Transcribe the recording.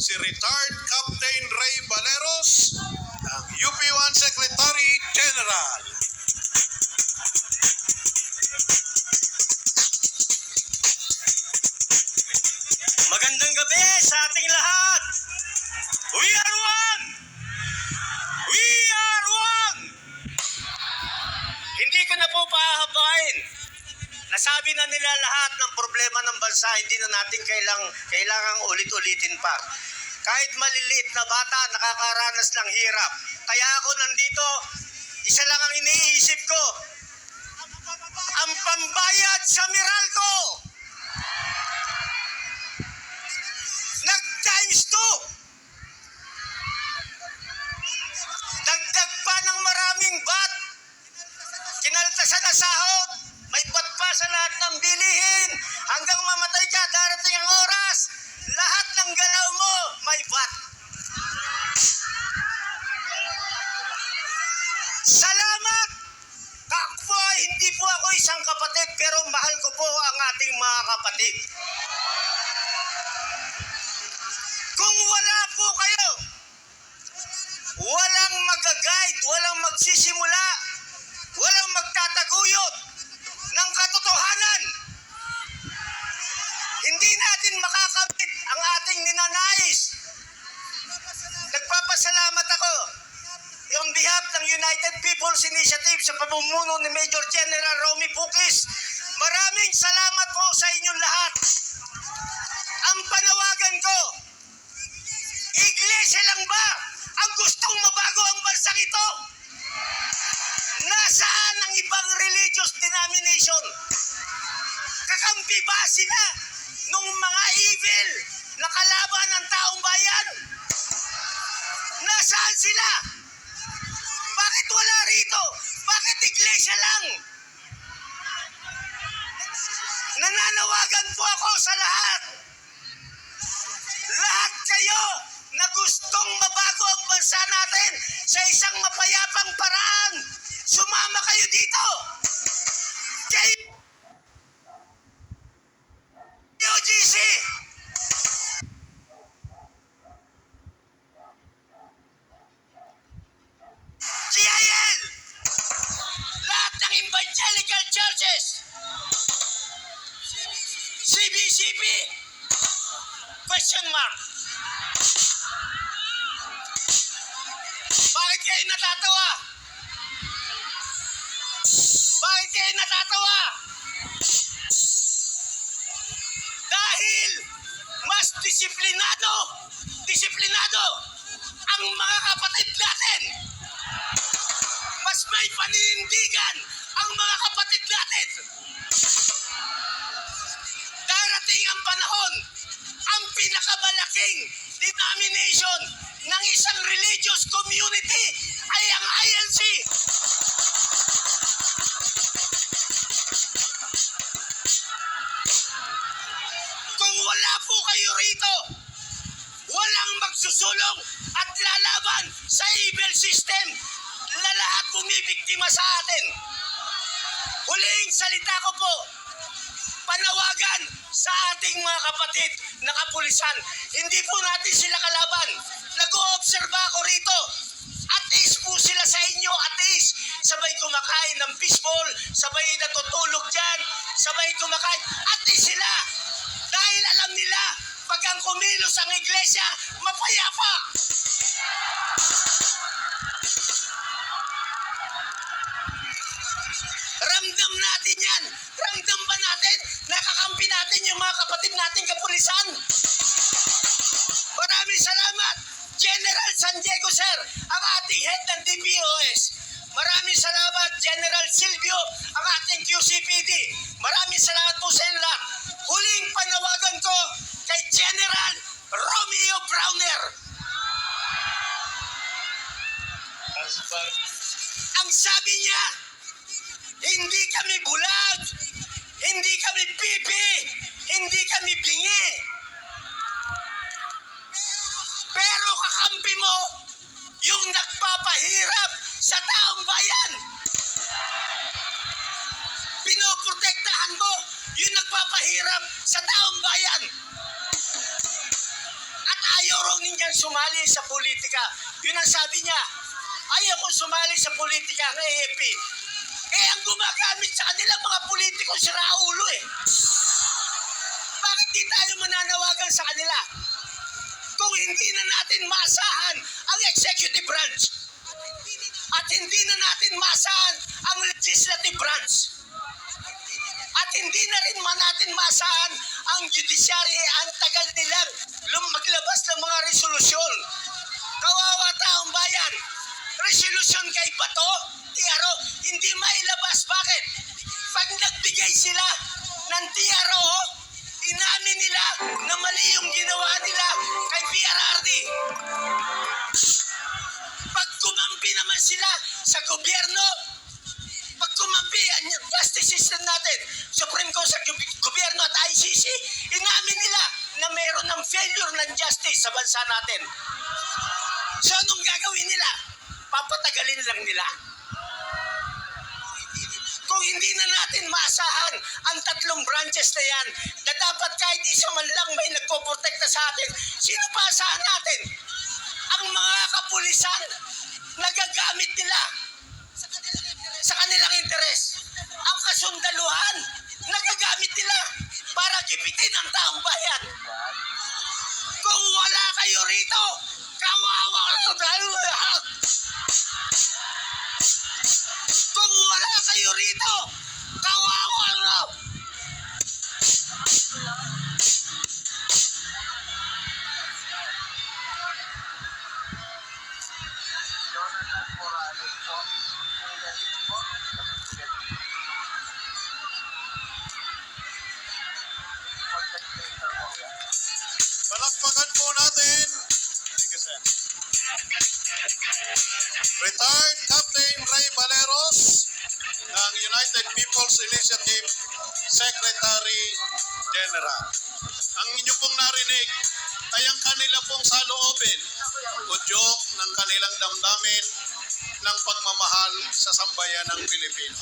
si retired Captain Ray Valeros, ang UP1 Secretary General. Magandang gabi sa ating lahat. We are one! We are one! Hindi ko na po pahabain. Nasabi na nila lahat ng problema ng bansa, hindi na natin kailangang ulit-ulitin pa. Kahit maliliit na bata, nakakaranas ng hirap. Kaya ako nandito, isa lang ang iniisip ko. Ang pambayad sa Meralco! Nag-times 2! Dagdag pa ng maraming bat. Kinaltasan na sahod. May bat pa sa lahat ng bilihin. Hanggang mamatay ka, darating ang oras. Lahat ng galaw mo, may bat. Salamat! Hindi po ako isang kapatid, pero mahal ko po ang ating mga kapatid. Kung wala po kayo, walang mag-guide, walang magsisimula, walang magtataguyod ng katotohanan. Hindi natin makakamit ang ating ninanais. Nagpapasalamat ako on behalf ng United People's Initiative sa pamumuno ni Major General Romy Pukis. Maraming salamat po sa inyong lahat. Ang panawagan ko, iglesia lang ba ang gustong mabago ang bansang ito? Nasaan ang ibang religious denomination? Kakampi ba sila nung mga evil na kalaban ng taong bayan? Nasaan sila? Bakit wala rito? Bakit iglesia lang? Nananawagan po ako sa lahat. Lahat kayo na gustong mabago ang bansa natin sa isang mapayapang paraan, sumama kayo dito. Kay UGC. GIL. Lahat ng evangelical churches. CBCP. Question mark. Bakit kayo natatawa? Bakit kayo natatawa? Dahil mas disiplinado ang mga kapatid natin. Mas may paninindigan ang mga kapatid natin. Darating ang panahon, ang pinakamalaking denomination ng isang religious community ay ang INC. Kung wala po kayo rito, walang magsusulong at lalaban sa evil system na lahat bumibiktima sa atin. Huling salita ko po, panawagan sa ating mga kapatid na kapulisan. Hindi po natin sila kalaban. Nag-oobserba ako rito. Ateis po sila sa inyo, ateis. Sabay kumakain ng fishball, sabay natutulog dyan, sabay kumakain. Ateis sila. Dahil alam nila, pag ang kumilos ang iglesia, mapayapa. Ramdam natin yan. Ramdam ba natin? Nakakampi natin yung mga kapatid natin kapulisan. Maraming salamat, General San Diego, sir, ang ating head ng DPOS. Maraming salamat, General Silvio, ang ating QCPD. Maraming salamat po sa inyo lahat. Huling panawagan ko kay General Romeo Browner. Ang sabi niya, hindi kami bulag, hindi kami pipi, hindi kami bingi. Pero kakampi mo yung nagpapahirap sa taong bayan. Pinoprotektahan mo yung nagpapahirap sa taong bayan. At ayaw niyang sumali sa politika. Yun ang sabi niya. Ayaw ko sumali sa politika ng AFP. Eh, ang gumagamit sa kanila mga politiko, si Raulo eh. Bakit di tayo mananawagan sa kanila? Kung hindi na natin maasahan ang executive branch at hindi na natin maasahan ang legislative branch at hindi na rin natin maasahan ang judiciary, ang tagal nilang maglabas ng mga resolusyon. Kawawa taong bayan. Resolusyon kay Bato, TRO, hindi mailabas. Bakit? Pag nagbigay sila ng TRO, inamin nila na mali yung ginawa nila kay PRRD. Pag kumampi naman sila sa gobyerno, pag kumampi ang justice system natin, Supreme Court sa gobyerno at ICC, inamin nila na mayroon ng failure ng justice sa bansa natin. So anong gagawin nila? Papatagalin lang nila. Kung hindi na natin maasahan ang tatlong branches na yan, na dapat kahit isa man lang may nagpoprotekta sa atin, sino pa asahan natin? Ang mga kapulisan, nagagamit nila sa kanilang interes. Ang kasundaluhan, nagagamit nila para gipitin ang taong bayan. Kung wala kayo rito, kawawa ka tayo. Kung wala kayo rito, kawawa na. Palakpakan po natin. Thank you, sir. Retired Captain Ray Valeros ng United People's Initiative Secretary General. Ang inyo pong narinig ay ang kanila pong saloobin, udyok ng kanilang damdamin ng pagmamahal sa sambayan ng Pilipino.